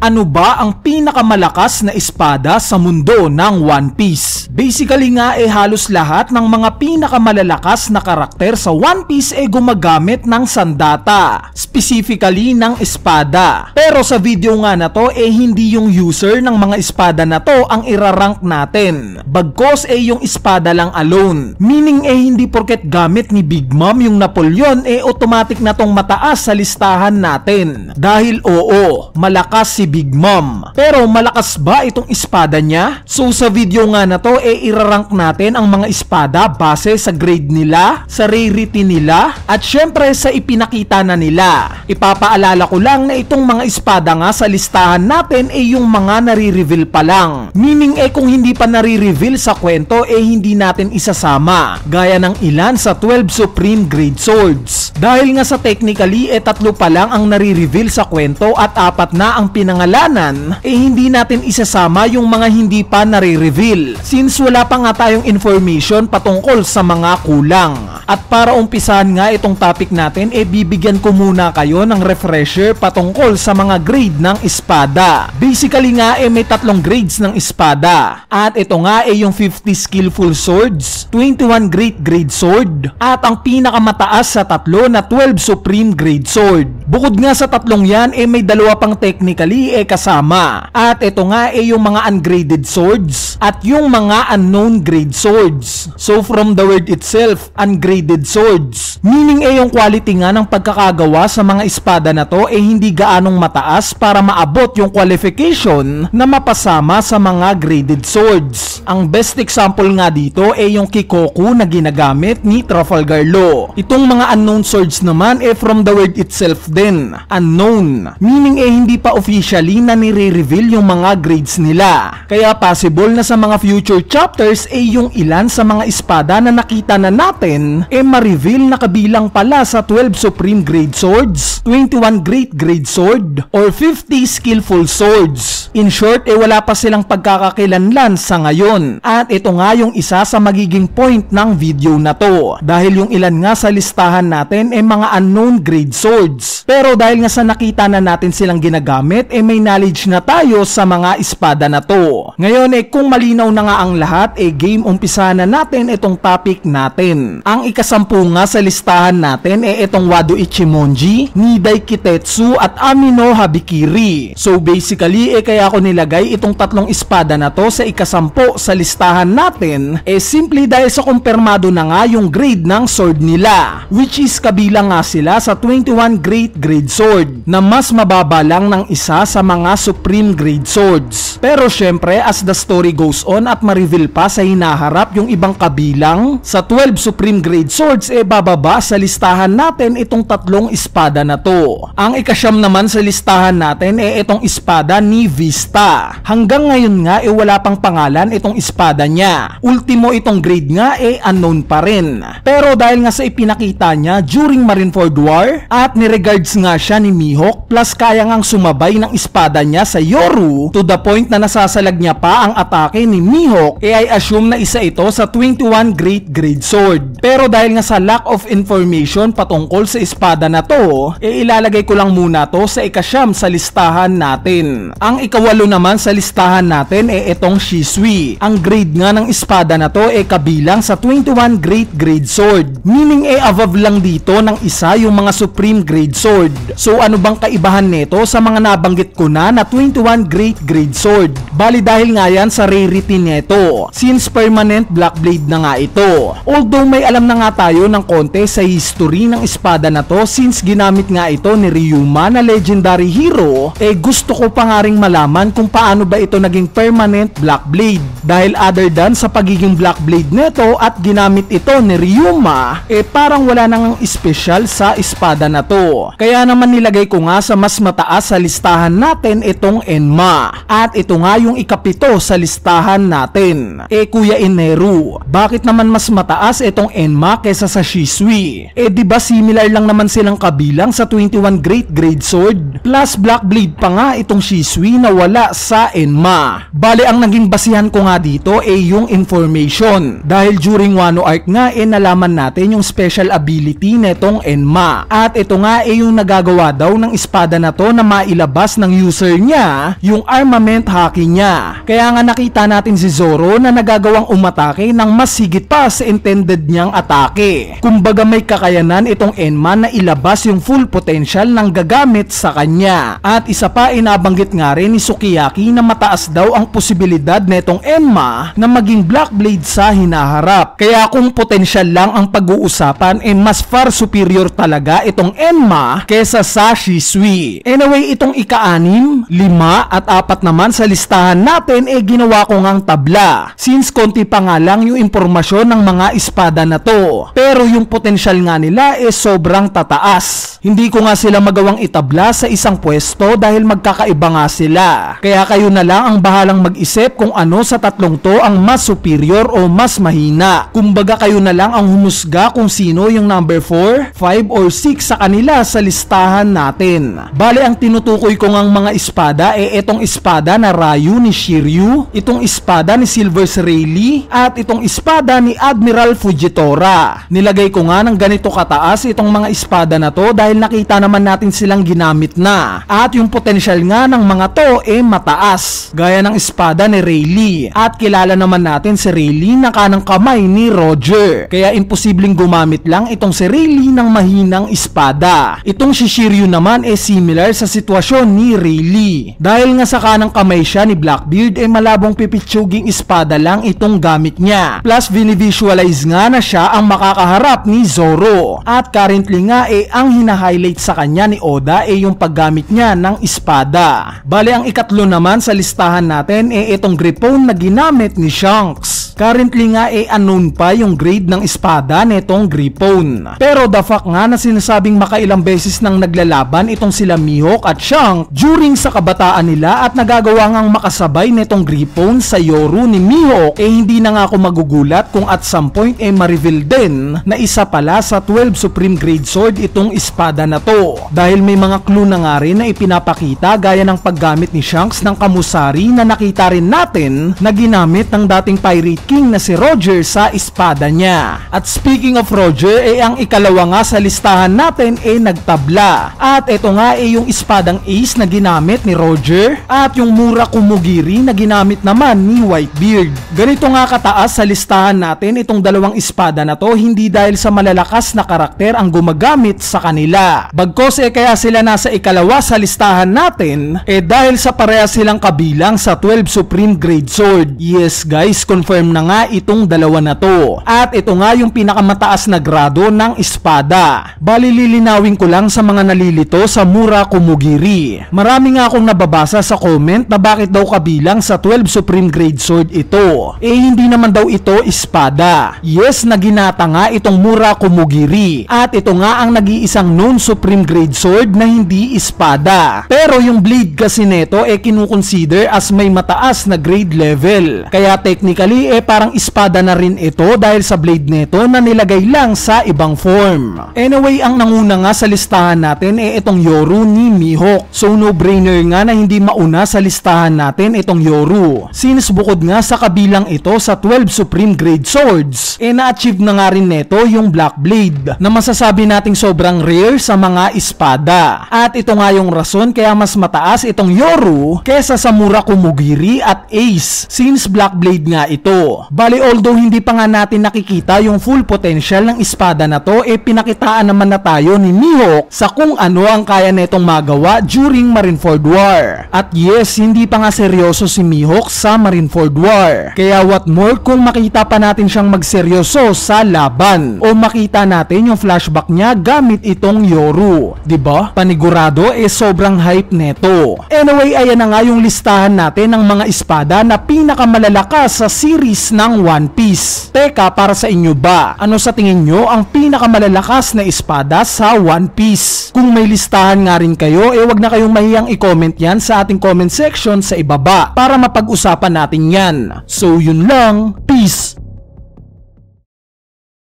Ano ba ang pinakamalakas na espada sa mundo ng One Piece? Basically nga halos lahat ng mga pinakamalalakas na karakter sa One Piece gumagamit ng sandata, specifically ng espada. Pero sa video nga na to hindi yung user ng mga espada na to ang irarank natin. Bagkos yung espada lang alone. Meaning hindi porket gamit ni Big Mom yung Napoleon automatic na tong mataas sa listahan natin. Dahil oo, malakas si Big Mom. Pero malakas ba itong espada niya? So sa video nga na to irarank natin ang mga espada base sa grade nila, sa rarity nila, at syempre sa ipinakita na nila. Ipapaalala ko lang na itong mga espada nga sa listahan natin yung mga nare-reveal pa lang. Meaning kung hindi pa nare-reveal sa kwento hindi natin isasama. Gaya ng ilan sa 12 Supreme Grade Swords. Dahil nga sa technically tatlo pa lang ang nare-reveal sa kwento at 4 na ang pinangalanan, hindi natin isasama yung mga hindi pa nare-reveal since wala pa nga tayong information patungkol sa mga kulang. At para umpisahan nga itong topic natin bibigyan ko muna kayo ng refresher patungkol sa mga grade ng espada. Basically nga may 3 grades ng espada. At ito nga yung 50 skillful swords, 21 great grade sword, at ang pinakamataas sa 3 na 12 supreme grade sword. Bukod nga sa 3 yan may 2 pang technically kasama. At ito nga yung mga ungraded swords at yung mga unknown grade swords. So from the word itself, ungraded swords, meaning yung quality nga ng pagkakagawa sa mga espada na to hindi gaanong mataas para maabot yung qualification na mapasama sa mga graded swords. Ang best example nga dito yung Kikoku na ginagamit ni Trafalgar Law. Itong mga unknown swords naman from the word itself din, unknown, meaning hindi pa officially na nire-reveal yung mga grades nila. Kaya possible na sa mga future chapters yung ilan sa mga espada na nakita na natin ma-reveal na kabilang pala sa 12 supreme grade swords, 21 great grade sword, or 50 skillful swords. In short wala pa silang pagkakakilanlan sa ngayon. At ito nga yung isa sa magiging point ng video na to. Dahil yung ilan nga sa listahan natin mga unknown grade swords. Pero dahil nga sa nakita na natin silang ginagamit may knowledge na tayo sa mga espada na to. Ngayon kung malinaw na nga ang lahat game umpisa na natin itong topic natin. Ang ikasampu nga sa listahan natin itong Wado Ichimonji, Nidai Kitetsu at Amino Habikiri. So basically kaya ako nilagay itong 3 espada na to sa ikasampu sa listahan natin simply dahil sa kumpirmado na nga yung grade ng sword nila, which is kabilang nga sila sa 21 great grade sword na mas mababa lang ng isa sa mga supreme grade swords. Pero syempre as the story goes on at ma-reveal pa sa hinaharap yung ibang kabilang sa 12 supreme grade swords bababa sa listahan natin itong 3 espada na to. Ang ika-9 naman sa listahan natin itong espada ni Vista. Hanggang ngayon nga wala pang pangalan itong espada niya. Ultimo itong grade nga unknown pa rin. Pero dahil nga sa ipinakita niya during Marineford War at niregards nga siya ni Mihawk, plus kaya ngang sumabay ng espada niya sa Yoru to the point na nasasalag niya pa ang atake ni Mihawk, I assume na isa ito sa 21 great grade sword. Pero dahil nga sa lack of information patungkol sa espada na to ilalagay ko lang muna to sa ika-9 sa listahan natin. Ang ika-8 naman sa listahan natin itong Shisui. Ang grade nga ng espada na to kabilang sa 21 great grade sword, meaning above lang dito ng isa yung mga supreme grade sword. So ano bang kaibahan nito sa mga nabanggit ko na 21 great grade sword? Bali dahil nga yan sa rarity nito, since permanent black blade na nga ito. Although may alam na nga tayo ng konti sa history ng espada na to since ginamit nga ito ni Ryuma na legendary hero, gusto ko pa nga ring malaman kung paano ba ito naging permanent black blade. Dahil other than sa pagiging black blade nito at ginamit ito ni Ryuma, parang wala nang special sa espada na to. Kaya naman nilagay ko nga sa mas mataas sa listahan natin itong Enma. At ito nga yung yung ikapito sa listahan natin. Kuya Eneru, bakit naman mas mataas itong Enma kesa sa Shisui? Diba similar lang naman silang kabilang sa 21 Grade Sword? Plus Black Blade pa nga itong Shisui na wala sa Enma. Bale ang naging basihan ko nga dito yung information. Dahil during Wano Arc nga nalaman natin yung special ability netong Enma. At ito nga yung nagagawa daw ng espada na to na mailabas ng user niya yung armament haki niya. Kaya nga nakita natin si Zoro na nagagawang umatake ng mas higit pa sa intended niyang atake. Kumbaga may kakayanan itong Enma na ilabas yung full potential ng gagamit sa kanya. At isa pa inabanggit nga rin ni Sukiyaki na mataas daw ang posibilidad netong Enma na maging Black Blade sa hinaharap. Kaya kung potential lang ang pag-uusapan mas far superior talaga itong Enma kesa sa Shisui. Anyway, itong ika-6, 5 at 4 naman sa listahan natin ginawa ko ngang tabla. Since konti pa nga lang yung impormasyon ng mga espada na to. Pero yung potential nga nila sobrang tataas. Hindi ko nga sila magawang itabla sa isang pwesto dahil magkakaiba nga sila. Kaya kayo na lang ang bahalang mag-isip kung ano sa tatlong to ang mas superior o mas mahina. Kumbaga kayo na lang ang humusga kung sino yung number 4, 5 or 6 sa kanila sa listahan natin. Bale ang tinutukoy ko ngang mga espada itong espada na Ryu ni Shiryu, itong espada ni Silver's Rayleigh at itong espada ni Admiral Fujitora. Nilagay ko nga ng ganito kataas itong mga espada na to dahil nakita naman natin silang ginamit na. At yung potential nga ng mga to mataas. Gaya ng espada ni Rayleigh. At kilala naman natin si Rayleigh na kanang kamay ni Roger. Kaya imposibleng gumamit lang itong si Rayleigh ng mahinang espada. Itong si Shiryu naman similar sa sitwasyon ni Rayleigh. Dahil nga sa kanang kamay siya ni Blackbeard malabong pipitsuging espada lang itong gamit niya. Plus visualize nga na siya ang makakaharap ni Zoro. At currently nga ang hina-highlight sa kanya ni Oda yung paggamit niya ng espada. Bale ang ikatlo naman sa listahan natin itong Gripone na ginamit ni Shanks. Currently nga unknown pa yung grade ng espada netong Gripone. Pero the fact nga na sinasabing makailang beses nang naglalaban itong sila Mihawk at Shanks during sa kabataan nila at nagagawa ngang makasabay netong Gripone sa Yoru ni Mihawk hindi na nga ako magugulat kung at some point ma-reveal din na isa pala sa 12 Supreme Grade Sword itong espada na to. Dahil may mga clue na nga rin na ipinapakita gaya ng paggamit ni Shanks ng Kamusari na nakita rin natin na ginamit ng dating Pirate King na si Roger sa espada niya. At speaking of Roger ang ikalawa nga sa listahan natin nagtabla. At ito nga yung espadang Ace na ginamit ni Roger at yung Mura Kumugiri na ginamit naman ni Whitebeard. Ganito nga kataas sa listahan natin itong dalawang espada na to hindi dahil sa malalakas na karakter ang gumagamit sa kanila. Bagkos kaya sila nasa ikalawa sa listahan natin dahil sa pareha silang kabilang sa 12 Supreme Grade Sword. Yes guys, confirm na nga itong dalawa na to. At ito nga yung pinakamataas na grado ng espada. Bali lilinawin ko lang sa mga nalilito sa Mura Kumugiri. Marami nga akong nababasa sa comment na bakit daw kabilang sa 12 Supreme Grade Sword ito. Hindi naman daw ito espada. Yes, naginata nga itong Mura Kumugiri. At ito nga ang nag-iisang known Supreme Grade Sword na hindi espada. Pero yung blade kasi neto kinukonsider as may mataas na grade level. Kaya technically parang espada na rin ito dahil sa blade neto na nilagay lang sa ibang form. Anyway, ang nanguna nga sa listahan natin itong Yoru ni Mihawk. So no brainer nga na hindi mauna sa listahan natin itong Yoru. Since bukod nga sa kabilang ito sa 12 Supreme Grade Swords, na-achieve na nga rin neto yung Black Blade na masasabi nating sobrang rare sa mga espada. At ito nga yung rason kaya mas mataas itong Yoru kesa sa Mura Kumugiri at Ace since Black Blade nga ito. Bali although hindi pa nga natin nakikita yung full potential ng espada na to pinakitaan naman na tayo ni Mihawk sa kung ano ang kaya netong magawa during Marineford War. At yes, hindi pa nga seryoso si Mihawk sa Marineford War. Kaya what more kung makita pa natin siyang magseryoso sa laban o makita natin yung flashback niya gamit itong Yoru. Diba? Panigurado sobrang hype neto. Anyway, ayan na nga yung listahan natin ng mga espada na pinakamalalakas sa series base ng One Piece. Teka, para sa inyo ba, ano sa tingin nyo ang pinakamalalakas na espada sa One Piece? Kung may listahan nga rin kayo, wag na kayong mahiyang i-comment yan sa ating comment section sa ibaba para mapag-usapan natin yan. So yun lang, peace!